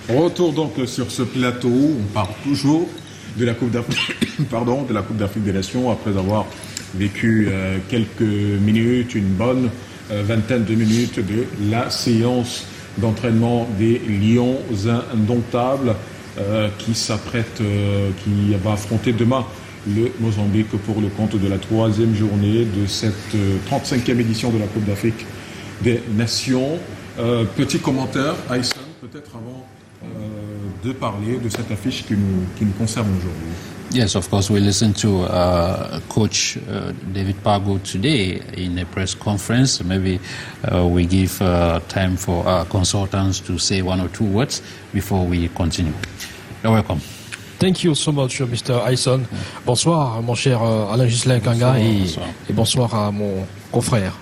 Retour donc sur ce plateau. On parle toujours de la Coupe d'Afrique, pardon, de la Coupe d'Afrique des Nations après avoir vécu quelques minutes, une bonne vingtaine de minutes de la séance d'entraînement des Lions indomptables qui s'apprête, qui va affronter demain le Mozambique pour le compte de la troisième journée de cette 35e édition de la Coupe d'Afrique des Nations. Petit commentaire, Aïssan, peut-être avant de parler de cette affiche qui nous concerne aujourd'hui. Yes, of course, we listened to Coach David Pargo today in a press conference. Maybe we give time for our consultants to say one or two words before we continue. You're welcome. Thank you so much, Mr. Aïssan. Bonsoir, mon cher Alain Ghislain Kanga, et bonsoir à mon confrère.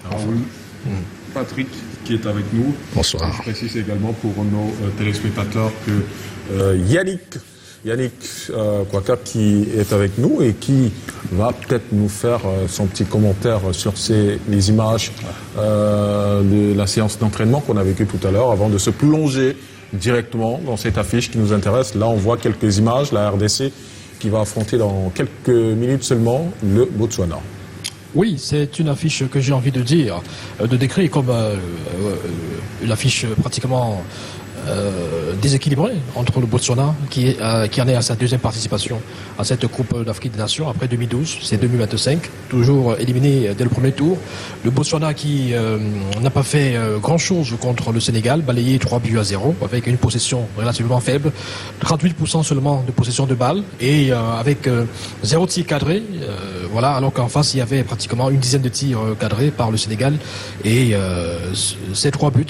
Patrick, qui est avec nous. Bonsoir. Je précise également pour nos téléspectateurs que Yannick Kouaka qui est avec nous et qui va peut-être nous faire son petit commentaire sur les images de la séance d'entraînement qu'on a vécue tout à l'heure avant de se plonger directement dans cette affiche qui nous intéresse. Là, on voit quelques images, la RDC qui va affronter dans quelques minutes seulement le Botswana. Oui, c'est une affiche que j'ai envie de décrire comme une affiche pratiquement déséquilibrée entre le Botswana qui en est à sa deuxième participation à cette Coupe d'Afrique des Nations après 2012, c'est 2025, toujours éliminé dès le premier tour. Le Botswana qui n'a pas fait grand-chose contre le Sénégal, balayé 3-0 avec une possession relativement faible, 38% seulement de possession de balles et avec 0 tir cadré, voilà, alors qu'en face il y avait pratiquement une dizaine de tirs cadrés par le Sénégal et ces 3 buts.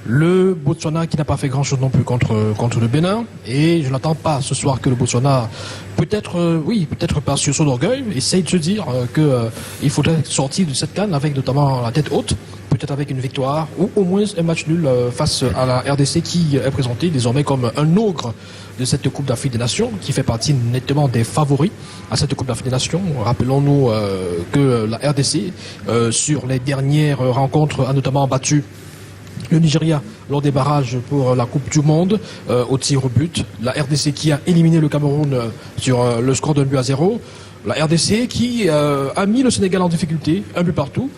Le Botswana qui n'a pas fait grand-chose non plus contre le Bénin. Et je n'attends pas ce soir que le Botswana, peut-être par sursaut d'orgueil, essaye de se dire qu'il faudrait sortir de cette CAN avec notamment la tête haute, peut-être avec une victoire ou au moins un match nul face à la RDC qui est présentée désormais comme un ogre de cette Coupe d'Afrique des Nations, qui fait partie nettement des favoris à cette Coupe d'Afrique des Nations. Rappelons-nous que la RDC, sur les dernières rencontres, a notamment battu le Nigeria lors des barrages pour la Coupe du Monde au tir au but. La RDC qui a éliminé le Cameroun sur le score de 1-0. La RDC qui a mis le Sénégal en difficulté, un but partout.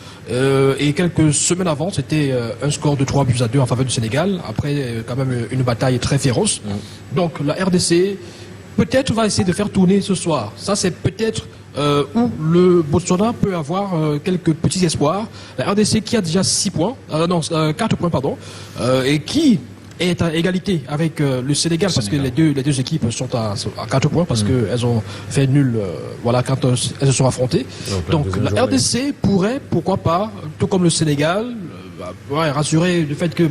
Et quelques semaines avant, c'était un score de 3-2 en faveur du Sénégal. Après, quand même, une bataille très féroce. Donc la RDC, peut-être, va essayer de faire tourner ce soir. Ça, c'est peut-être où le Botswana peut avoir quelques petits espoirs. La RDC qui a déjà 4 points, et qui est à égalité avec le Sénégal, parce que les deux équipes sont à 4 points, parce qu'elles ont fait nul quand elles se sont affrontées. Donc la RDC pourrait, pourquoi pas, tout comme le Sénégal, rassurer du fait que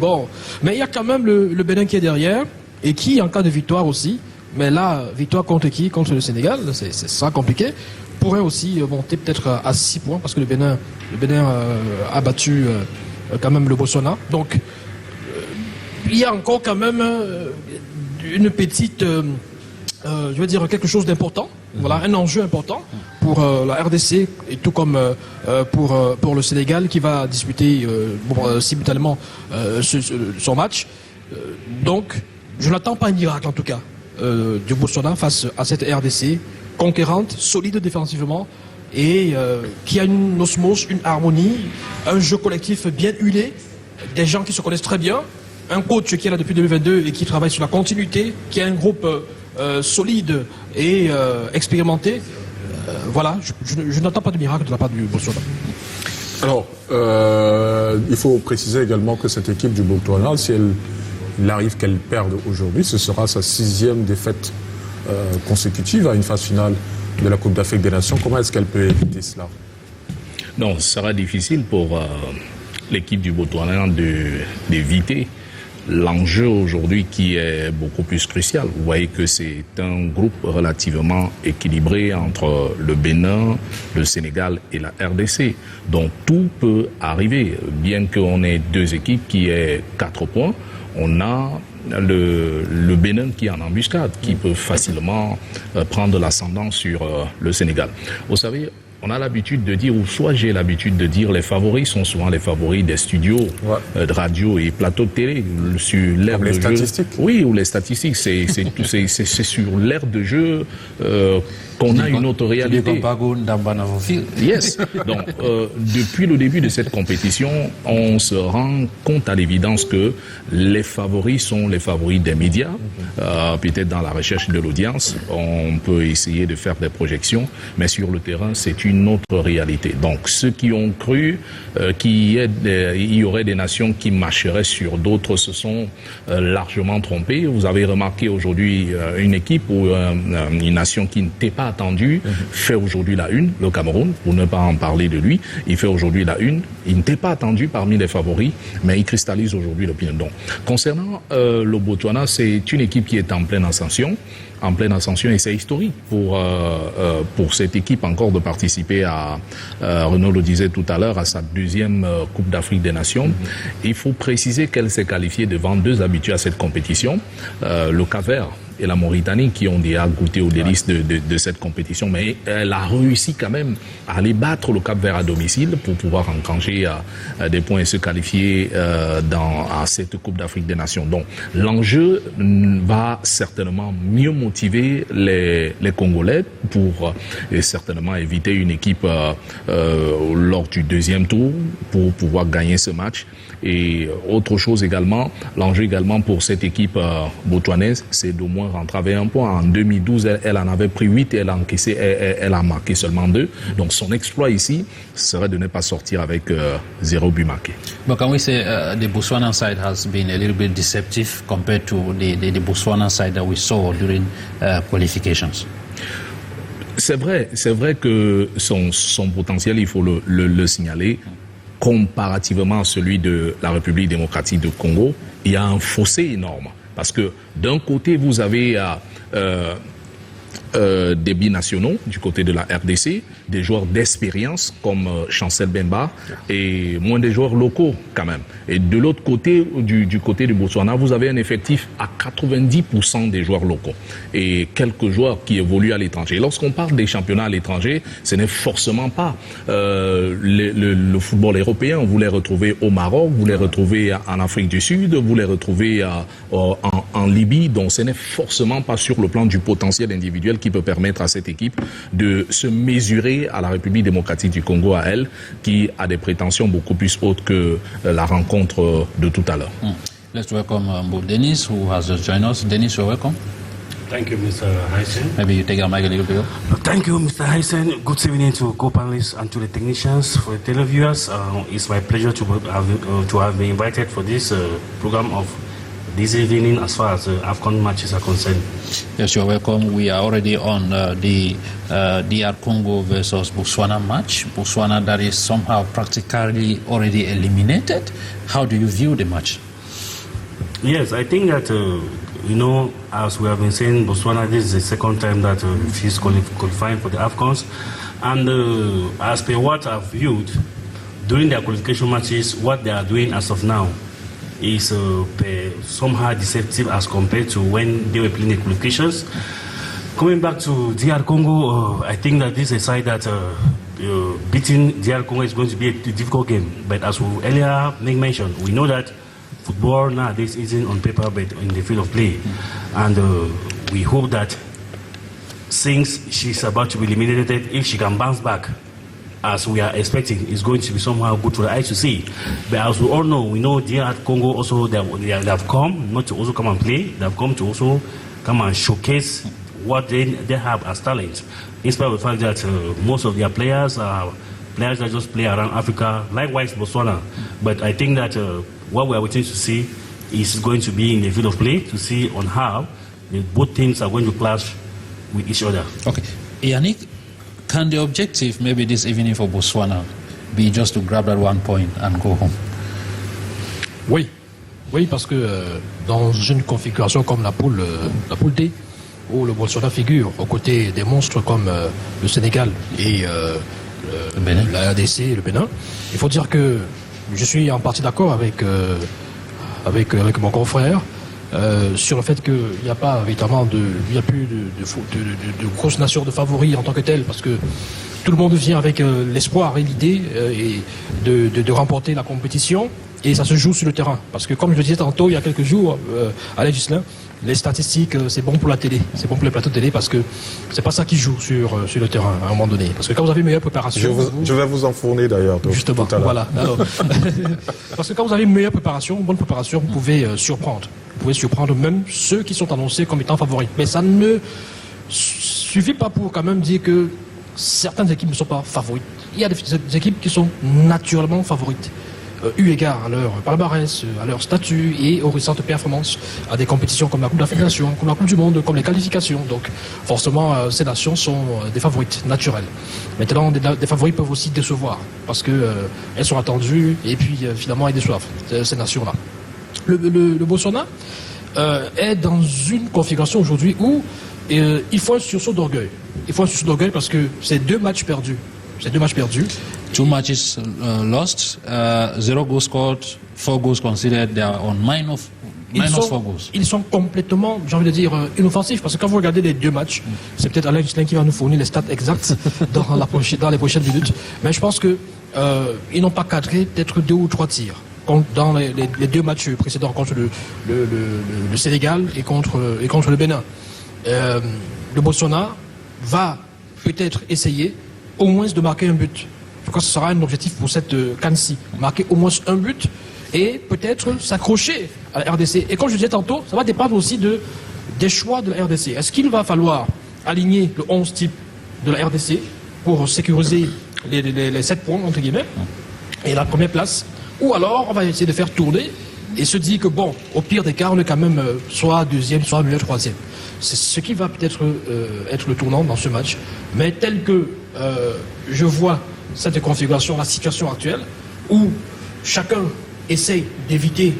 mais il y a quand même le Bénin qui est derrière, et qui, en cas de victoire aussi, mais là, victoire contre qui? Contre le Sénégal, c'est ça compliqué. Pourrait aussi monter peut-être à 6 points parce que le Bénin a battu quand même le Botswana. Donc il y a encore quand même une petite, je veux dire quelque chose d'important. Voilà, un enjeu important pour la RDC et tout comme pour le Sénégal qui va disputer simultanément son match. Donc je n'attends pas un miracle en tout cas du Botswana face à cette RDC conquérante, solide défensivement et qui a une osmose, une harmonie, un jeu collectif bien huilé, des gens qui se connaissent très bien, un coach qui est là depuis 2022 et qui travaille sur la continuité, qui a un groupe solide et expérimenté. Voilà, je n'attends pas de miracle de la part du Botswana. Alors, il faut préciser également que cette équipe du Botswana, si il arrive qu'elle perde aujourd'hui, ce sera sa 6e défaite consécutive à une phase finale de la Coupe d'Afrique des Nations. Comment est-ce qu'elle peut éviter cela? Non, ce sera difficile pour l'équipe du Botswana d'éviter l'enjeu aujourd'hui qui est beaucoup plus crucial. Vous voyez que c'est un groupe relativement équilibré entre le Bénin, le Sénégal et la RDC. Donc tout peut arriver. Bien qu'on ait 2 équipes qui aient 4 points, on a le Bénin qui est en embuscade, qui peut facilement prendre l'ascendant sur le Sénégal. Vous savez, on a l'habitude de dire, ou soit j'ai l'habitude de dire, les favoris sont souvent les favoris des studios de radio et plateaux de télé sur l'ère de jeu. Statistiques. Oui, ou les statistiques. C'est sur l'ère de jeu qu'on a une autre réalité. Yes. Donc, depuis le début de cette compétition, on se rend compte à l'évidence que les favoris sont les favoris des médias. Peut-être dans la recherche de l'audience, on peut essayer de faire des projections, mais sur le terrain, c'est une autre réalité. Donc, ceux qui ont cru qu'il y aurait des nations qui marcheraient sur d'autres se sont largement trompés. Vous avez remarqué aujourd'hui une équipe ou une nation qui n'était pas attendue fait aujourd'hui la une, le Cameroun, pour ne pas en parler de lui. Il fait aujourd'hui la une. Il n'était pas attendu parmi les favoris, mais il cristallise aujourd'hui l'opinion. Donc, concernant le Botswana, c'est une équipe qui est en pleine ascension et c'est historique pour cette équipe encore de participer à, Renaud le disait tout à l'heure, à sa deuxième Coupe d'Afrique des Nations. Il faut préciser qu'elle s'est qualifiée devant deux habitués à cette compétition, le Cap-Vert et la Mauritanie, qui ont déjà goûté aux délices de cette compétition, mais elle a réussi quand même à aller battre le Cap-Vert à domicile pour pouvoir engranger des points et se qualifier à cette Coupe d'Afrique des Nations. Donc l'enjeu va certainement mieux motiver les Congolais pour certainement éviter une équipe lors du deuxième tour pour pouvoir gagner ce match. Et autre chose également, l'enjeu également pour cette équipe botswanaise, c'est d'au moins rentrer avec un point. En 2012, elle en avait pris 8 et elle a marqué seulement 2. Donc son exploit ici serait de ne pas sortir avec 0 but marqué. But can we say the Botswana side has been a little bit deceptive compared to the Botswana side that we saw during qualifications? C'est vrai que son potentiel, il faut le signaler. Comparativement à celui de la République démocratique du Congo, il y a un fossé énorme. Parce que d'un côté, vous avez des binationaux du côté de la RDC, des joueurs d'expérience comme Chancel Bemba et moins des joueurs locaux quand même. Et de l'autre côté, du côté du Botswana, vous avez un effectif à 90% des joueurs locaux et quelques joueurs qui évoluent à l'étranger. Lorsqu'on parle des championnats à l'étranger, ce n'est forcément pas le football européen. Vous les retrouvez au Maroc, vous les retrouvez en Afrique du Sud, vous les retrouvez en Libye. Donc ce n'est forcément pas sur le plan du potentiel individuel qui peut permettre à cette équipe de se mesurer à la République démocratique du Congo, à elle, qui a des prétentions beaucoup plus hautes que la rencontre de tout à l'heure. Let's welcome Dennis, who has just joined us. Dennis, you're welcome. Thank you, Mr. Hysen. Maybe you take your mic a little bit up. Thank you, Mr. Hysen. Good evening to co-panelists and to the technicians, for the televiewers. It's my pleasure to have been invited for this program of this evening as far as AFCON matches are concerned. Yes, you're welcome. We are already on the DR Congo versus Botswana match. Botswana that is somehow practically already eliminated. How do you view the match? Yes, I think that, as we have been saying, Botswana, this is the second time that she's qualifying for the AFCONs. And as per what I've viewed, during their qualification matches, what they are doing as of now is somehow deceptive as compared to when they were playing the qualifications. Coming back to DR Congo, I think that this is a side that beating DR Congo is going to be a difficult game. But as we earlier mentioned, we know that football nowadays isn't on paper but in the field of play. And we hope that since she's about to be eliminated, if she can bounce back, as we are expecting, is going to be somehow good for the eyes to see. But as we all know, we know DR Congo also, they have come not to also come and play, they have come to also come and showcase what they have as talent. In spite of the fact that most of their players are players that just play around Africa, likewise Botswana. But I think that what we are waiting to see is going to be in the field of play, to see on how both teams are going to clash with each other. Okay. Yannick, can the objective maybe this evening for Botswana be just to grab that 1 point and go home? Oui, parce que dans une configuration comme la poule D, où le Botswana figure aux côtés des monstres comme le Sénégal et la RDC et le Bénin, il faut dire que je suis en partie d'accord avec mon confrère sur le fait qu'il n'y a pas véritablement il n'y a plus de grosses nations de favoris en tant que telles, parce que Tout le monde vient avec l'espoir et l'idée de remporter la compétition. Et ça se joue sur le terrain. Parce que comme je le disais tantôt, il y a quelques jours, Alain Ghislain, les statistiques, c'est bon pour la télé. C'est bon pour les plateaux de télé parce que c'est pas ça qui joue sur le terrain à un moment donné. Parce que quand vous avez une meilleure préparation... Je vais vous en fournir d'ailleurs. Justement, voilà. Alors, parce que quand vous avez une meilleure préparation, une bonne préparation, vous pouvez surprendre. Vous pouvez surprendre même ceux qui sont annoncés comme étant favoris. Mais ça ne suffit pas pour quand même dire que certaines équipes ne sont pas favorites. Il y a des équipes qui sont naturellement favorites. Eu égard à leur palmarès, à leur statut et aux récentes performances à des compétitions comme la Coupe d'Afrique des Nations, comme la Coupe du Monde, comme les qualifications. Donc forcément, ces nations sont des favorites naturelles. Maintenant, des favoris peuvent aussi décevoir parce qu'elles sont attendues et puis finalement elles déçoivent, ces nations-là. Le Botswana est dans une configuration aujourd'hui où il faut un sursaut d'orgueil. Il faut un sursaut d'orgueil parce que c'est 2 matchs perdus. C'est 2 matchs perdus. 2 matches lost, 0 goals scored, 4 goals considered. They are on minus 4 goals. Ils sont complètement, j'ai envie de dire, inoffensifs. Parce que quand vous regardez les 2 matchs, c'est peut-être Alain Ghislain qui va nous fournir les stats exactes dans les prochaines minutes. Mais je pense que ils n'ont pas cadré peut-être 2 ou 3 tirs. Dans les 2 matchs précédents contre le Sénégal et contre le Bénin. Le Botswana va peut-être essayer au moins de marquer un but. Je crois que ce sera un objectif pour cette CAN-ci. Marquer au moins un but et peut-être s'accrocher à la RDC. Et comme je disais tantôt, ça va dépendre aussi des choix de la RDC. Est-ce qu'il va falloir aligner le 11 type de la RDC pour sécuriser les 7 points, entre guillemets, et la première place? Ou alors on va essayer de faire tourner et se dire que bon, au pire des cas, on est quand même soit 2e, soit mieux 3e. C'est ce qui va peut-être être le tournant dans ce match. Mais tel que je vois cette configuration, la situation actuelle, où chacun essaye d'éviter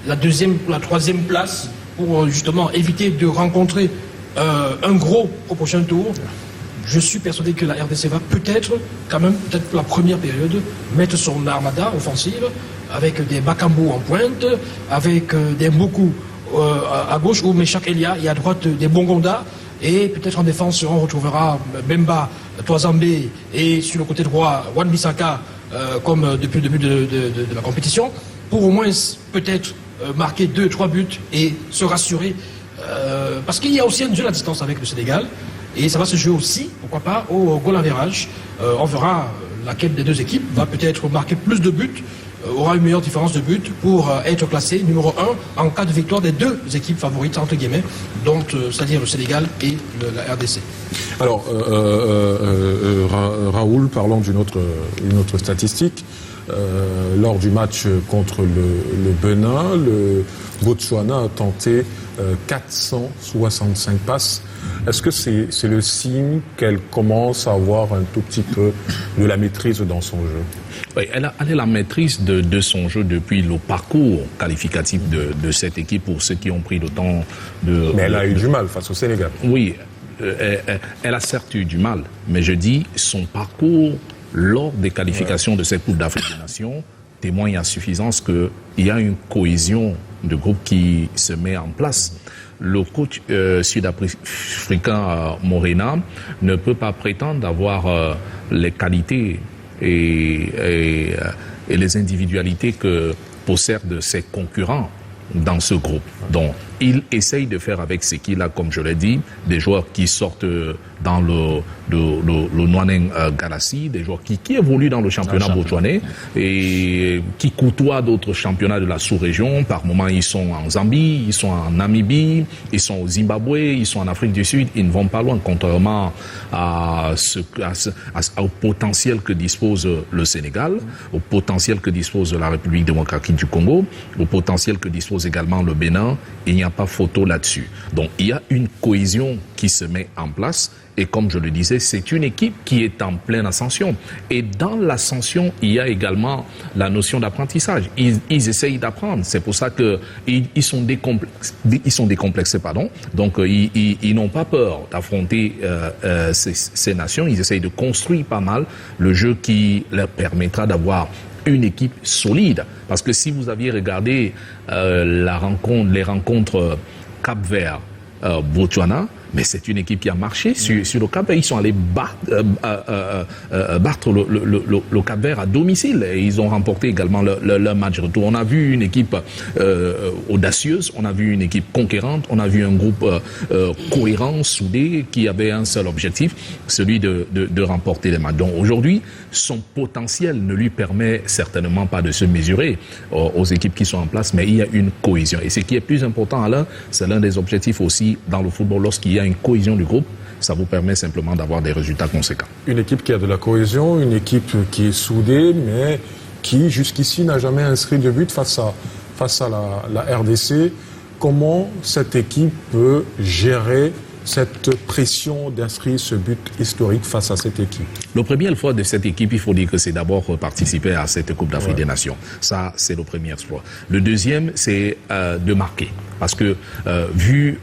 la 2e ou la 3e place pour justement éviter de rencontrer un gros au prochain tour, je suis persuadé que la RDC va peut-être, quand même, peut-être pour la première période, mettre son armada offensive avec des Bakambu en pointe, avec des Mboku à gauche ou Meshak Elia et à droite des Bongonda. Et peut-être en défense, on retrouvera Bemba, Toazambé et sur le côté droit, Wan-Bissaka comme depuis le début de la compétition, pour au moins peut-être marquer 2-3 buts et se rassurer. Parce qu'il y a aussi un jeu à distance avec le Sénégal. Et ça va se jouer aussi, pourquoi pas, au goal average. On verra laquelle des 2 équipes va peut-être marquer plus de buts, aura une meilleure différence de buts pour être classé numéro 1 en cas de victoire des 2 équipes favorites, entre guillemets, donc c'est-à-dire le Sénégal et la RDC. Alors, Raoul, parlons d'une autre statistique. Lors du match contre le Bénin, le Botswana a tenté 465 passes. Est-ce que c'est le signe qu'elle commence à avoir un tout petit peu de la maîtrise dans son jeu? Oui, elle a la maîtrise de son jeu depuis le parcours qualificatif de cette équipe, pour ceux qui ont pris le temps de... Mais elle a eu du mal face au Sénégal. Oui, elle a certes eu du mal, mais je dis son parcours lors des qualifications de cette Coupe d'Afrique des Nations témoigne à suffisance qu'il y a une cohésion de groupe qui se met en place. Le coach sud-africain Morena ne peut pas prétendre d'avoir les qualités et les individualités que possèdent ses concurrents dans ce groupe. Donc, il essaye de faire avec ce qu'il a, comme je l'ai dit, des joueurs qui sortent dans le Nwaneng Galassi, des joueurs qui évoluent dans le championnat botswanais et qui côtoient d'autres championnats de la sous-région. Par moments, ils sont en Zambie, ils sont en Namibie, ils sont au Zimbabwe, ils sont en Afrique du Sud. Ils ne vont pas loin, contrairement au potentiel que dispose le Sénégal, au potentiel que dispose la République démocratique du Congo, au potentiel que dispose également le Bénin. Il n'y a pas photo là-dessus. Donc, il y a une cohésion qui se met en place. Et comme je le disais, c'est une équipe qui est en pleine ascension. Et dans l'ascension, il y a également la notion d'apprentissage. Ils essayent d'apprendre. C'est pour ça qu'ils sont décomplexés. Donc, ils n'ont pas peur d'affronter ces nations. Ils essayent de construire pas mal le jeu qui leur permettra d'avoir une équipe solide. Parce que si vous aviez regardé les rencontres Cap-Vert, Botswana, mais c'est une équipe qui a marché sur le Cap-Vert. Ils sont allés battre le Cap-Vert à domicile et ils ont remporté également leur match retour. On a vu une équipe audacieuse, on a vu une équipe conquérante, on a vu un groupe cohérent, soudé, qui avait un seul objectif, celui de remporter les matchs. Donc aujourd'hui, son potentiel ne lui permet certainement pas de se mesurer aux équipes qui sont en place, mais il y a une cohésion. Et ce qui est plus important, Alain, c'est l'un des objectifs aussi dans le football. Lorsqu'il y a une cohésion du groupe, ça vous permet simplement d'avoir des résultats conséquents. Une équipe qui a de la cohésion, une équipe qui est soudée, mais qui jusqu'ici n'a jamais inscrit de but face à la RDC. Comment cette équipe peut gérer cette pression d'inscrire ce but historique face à cette équipe? Le premier effort de cette équipe, il faut dire que c'est d'abord participer à cette Coupe d'Afrique des Nations. Ça, c'est le premier exploit. Le deuxième, c'est de marquer. Parce que vu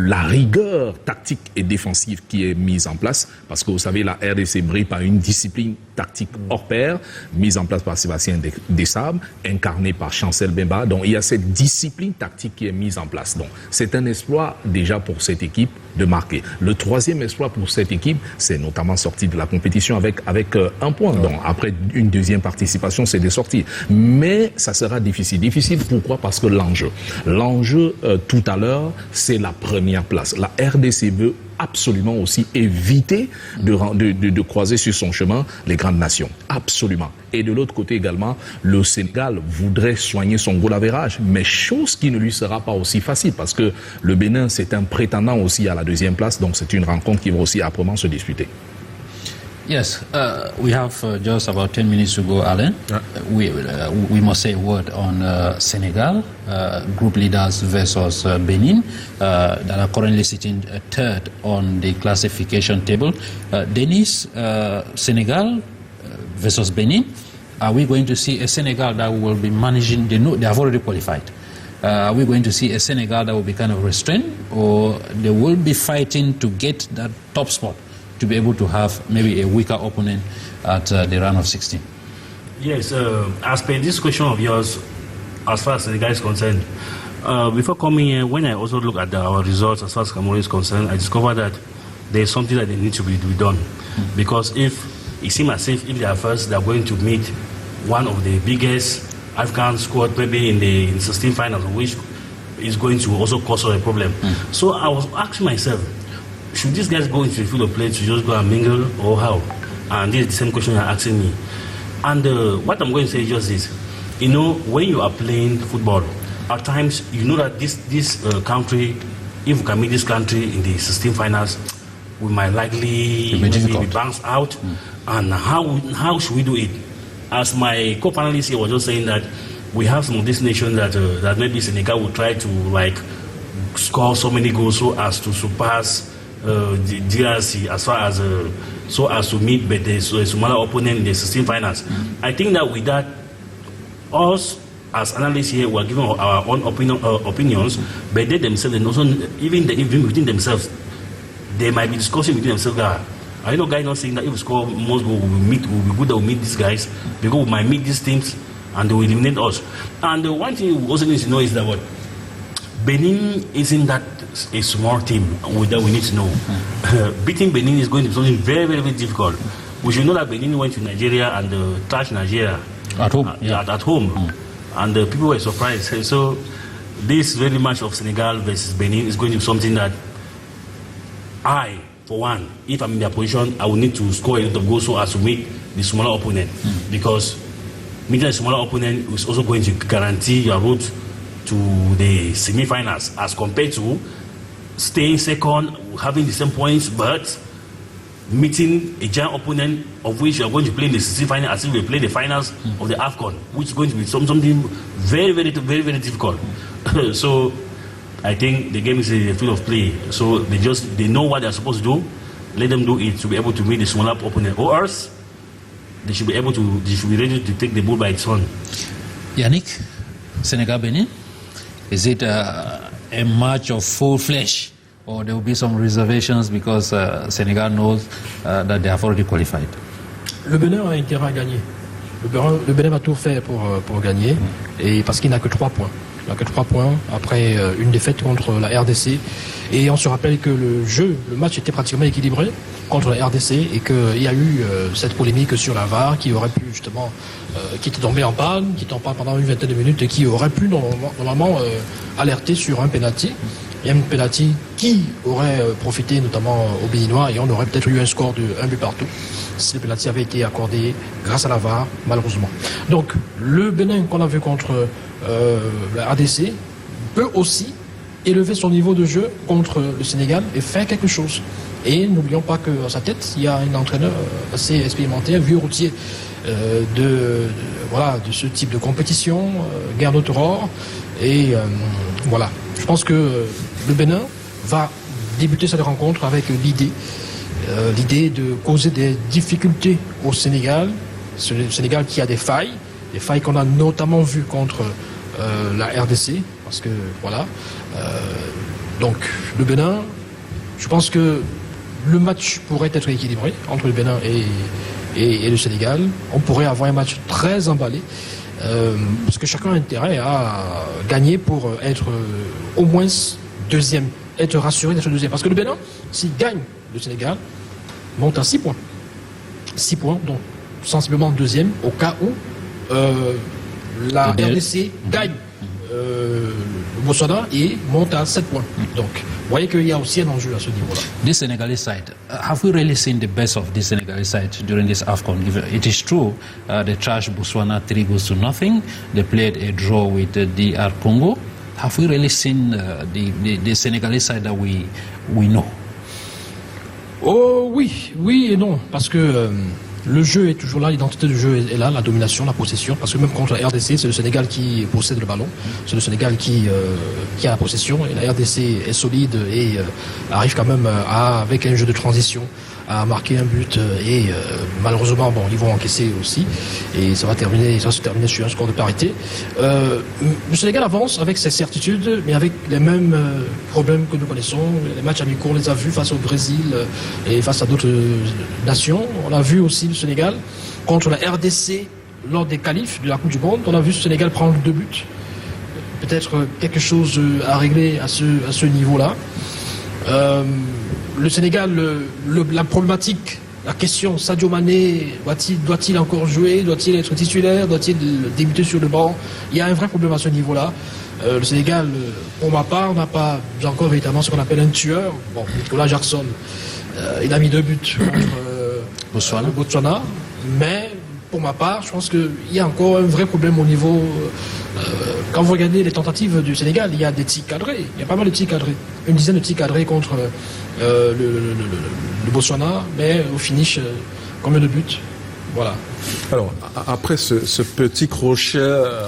la rigueur tactique et défensive qui est mise en place, parce que vous savez, la RDC brille par une discipline tactique hors pair, mise en place par Sébastien Desabre, incarnée par Chancel Bemba. Donc il y a cette discipline tactique qui est mise en place. Donc c'est un exploit déjà pour cette équipe de marquer. Le troisième exploit pour cette équipe, c'est notamment sortir de la compétition avec un point. Donc après une deuxième participation, c'est de sortir. Mais ça sera difficile. Difficile pourquoi? Parce que l'enjeu tout à l'heure, c'est la première place. La RDC veut absolument aussi éviter de croiser sur son chemin les grandes nations. Absolument. Et de l'autre côté également, le Sénégal voudrait soigner son goal average, mais chose qui ne lui sera pas aussi facile parce que le Bénin, c'est un prétendant aussi à la deuxième place, donc c'est une rencontre qui va aussi âprement se disputer. Yes, we have just about 10 minutes to go, Alan. We must say a word on Senegal, group leaders versus Benin, that are currently sitting third on the classification table. Denis, Senegal versus Benin. Are we going to see a Senegal that will be managing? They have already qualified. Are we going to see a Senegal that will be kind of restrained, or they will be fighting to get that top spot to be able to have maybe a weaker opponent at the round of 16? Yes, as per this question of yours, as far as Senegal is concerned, before coming here, when I also look at our results as far as Cameroon is concerned, I discovered that there is something that needs to be done. Because if it seems as if they are first, they are going to meet one of the biggest African squad maybe in the 16 finals, which is going to also cause a problem. So I was asking myself, should these guys go into the field of play to just go and mingle or how? And this is the same question you're asking me. And what I'm going to say is just this. You know, when you are playing football, at times you know that this country, if we can meet this country in the 16 finals, we might likely be bounced out. And how should we do it? As my co-panelist here was just saying that we have some of these nations that maybe Senegal will try to like score so many goals so as to surpass the DRC as far as so as to meet the smaller opponent in the 16 finals. I think that with that, us as analysts here, we are giving our own opinions, but they themselves, and also even within themselves, they might be discussing between themselves. I know guys not saying that if we score most goals, we'll be good that we meet these guys because we might meet these teams and they will eliminate us. And the one thing we also need to know is that what Benin isn't that a small team that we need to know. Beating Benin is going to be something very, very, very difficult. We should know that Benin went to Nigeria and trashed Nigeria at home. At home. And people were surprised. So this very match of Senegal versus Benin is going to be something that I, for one, if I'm in their position, I will need to score a lot of goals so as to meet the smaller opponent. Because meeting a smaller opponent is also going to guarantee your route to the semi-finals as compared to staying second, having the same points, but meeting a giant opponent of which you are going to play in the semi-final as if we play the finals of the AFCON, which is going to be something very, very, very, very difficult. So I think the game is a field of play. So they know what they're supposed to do. Let them do it to be able to meet the smaller opponent. Or else they should be ready to take the bull by its horn. Yannick, Senegal Benin, is it a match of full flesh, or there will be some reservations because Senegal knows that they have already qualified? Le Bénin a intérêt à gagner. Le Bénin va tout faire pour gagner, et parce qu'il n'a que 3 points. avec 3 points après une défaite contre la RDC. Et on se rappelle que le match était pratiquement équilibré contre la RDC et qu'il y a eu cette polémique sur la VAR qui aurait pu justement, qui était tombée en panne, qui était en panne pendant une vingtaine de minutes et qui aurait pu normalement alerter sur un penalty. Il y a un penalty qui aurait profité notamment aux Béninois et on aurait peut-être eu un score de 1 but partout si le penalty avait été accordé grâce à la VAR, malheureusement. Donc le Bénin qu'on a vu contre la RDC peut aussi élever son niveau de jeu contre le Sénégal et faire quelque chose. Et n'oublions pas qu'à sa tête, il y a un entraîneur assez expérimenté, un vieux routier de ce type de compétition, Gernot Rohr. Et voilà, je pense que le Bénin va débuter cette rencontre avec l'idée de causer des difficultés au Sénégal. Le Sénégal qui a des failles qu'on a notamment vues contre la RDC, parce que voilà. Donc le Bénin, je pense que le match pourrait être équilibré entre le Bénin et le Sénégal. On pourrait avoir un match très emballé, parce que chacun a intérêt à gagner pour être au moins deuxième, être rassuré d'être deuxième. Parce que le Bénin, s'il gagne le Sénégal, monte à 6 points. 6 points, donc sensiblement deuxième, au cas où la RDC gagne le Botswana et monte à 7 points. Donc, vous voyez qu'il y a aussi un enjeu à ce niveau-là. This Senegalese side, have we really seen the best of this Senegalese side during this AFCON? It is true, they trashed Botswana 3-0. They played a draw with DR Congo. Have we really seen the Senegalese side that we know? Oh oui et non, parce que le jeu est toujours là, l'identité du jeu est là, la domination, la possession, parce que même contre la RDC, c'est le Sénégal qui possède le ballon, c'est le Sénégal qui a la possession, et la RDC est solide et arrive quand même avec un jeu de transition à marquer un but, et malheureusement ils vont encaisser aussi, et ça va se terminer sur un score de parité. Le Sénégal avance avec ses certitudes, mais avec les mêmes problèmes que nous connaissons. Les matchs amicaux, on les a vus face au Brésil et face à d'autres nations. On a vu aussi le Sénégal contre la RDC lors des qualifs de la Coupe du Monde. On a vu le Sénégal prendre 2 buts. Peut-être quelque chose à régler à ce niveau-là. Le Sénégal, la problématique, la question, Sadio Mané, doit-il encore jouer? Doit-il être titulaire? Doit-il débuter sur le banc? Il y a un vrai problème à ce niveau-là. Le Sénégal, pour ma part, n'a pas encore véritablement ce qu'on appelle un tueur. Bon, Nicolas Jackson, il a mis 2 buts contre Botswana, mais pour ma part, je pense qu'il y a encore un vrai problème au niveau... quand vous regardez les tentatives du Sénégal, il y a des tirs cadrés. Il y a pas mal de tirs cadrés. Une dizaine de tirs cadrés contre le Botswana, mais au finish, combien de buts? Voilà. Alors, après ce petit crochet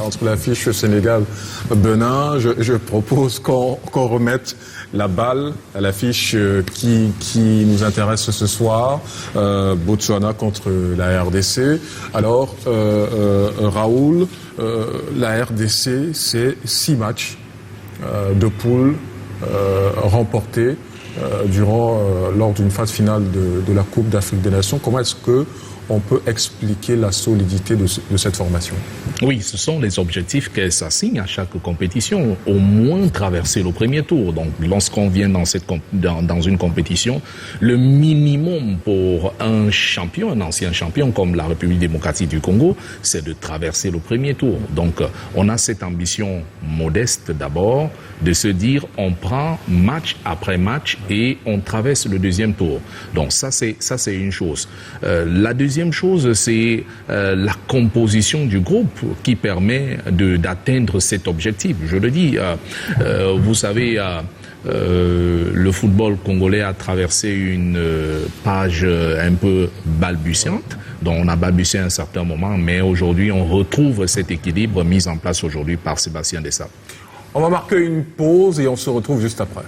entre l'affiche Sénégal-Benin, je propose qu'on remette la balle à l'affiche qui nous intéresse ce soir, Botswana contre la RDC. Alors, Raoul, la RDC, c'est 6 matchs de poule remportés lors d'une phase finale de la Coupe d'Afrique des Nations. Comment est-ce que on peut expliquer la solidité de cette formation? Oui, ce sont les objectifs qu'elle s'assigne à chaque compétition. Au moins traverser le premier tour. Donc, lorsqu'on vient dans une compétition, le minimum pour un champion, un ancien champion comme la République démocratique du Congo, c'est de traverser le premier tour. Donc, on a cette ambition modeste d'abord de se dire on prend match après match et on traverse le deuxième tour. Donc, ça c'est une chose. La deuxième chose, c'est la composition du groupe qui permet d'atteindre cet objectif. Je le dis, vous savez, le football congolais a traversé une page un peu balbutiante, dont on a balbutié à un certain moment, mais aujourd'hui on retrouve cet équilibre mis en place aujourd'hui par Sébastien Dessap. On va marquer une pause et on se retrouve juste après.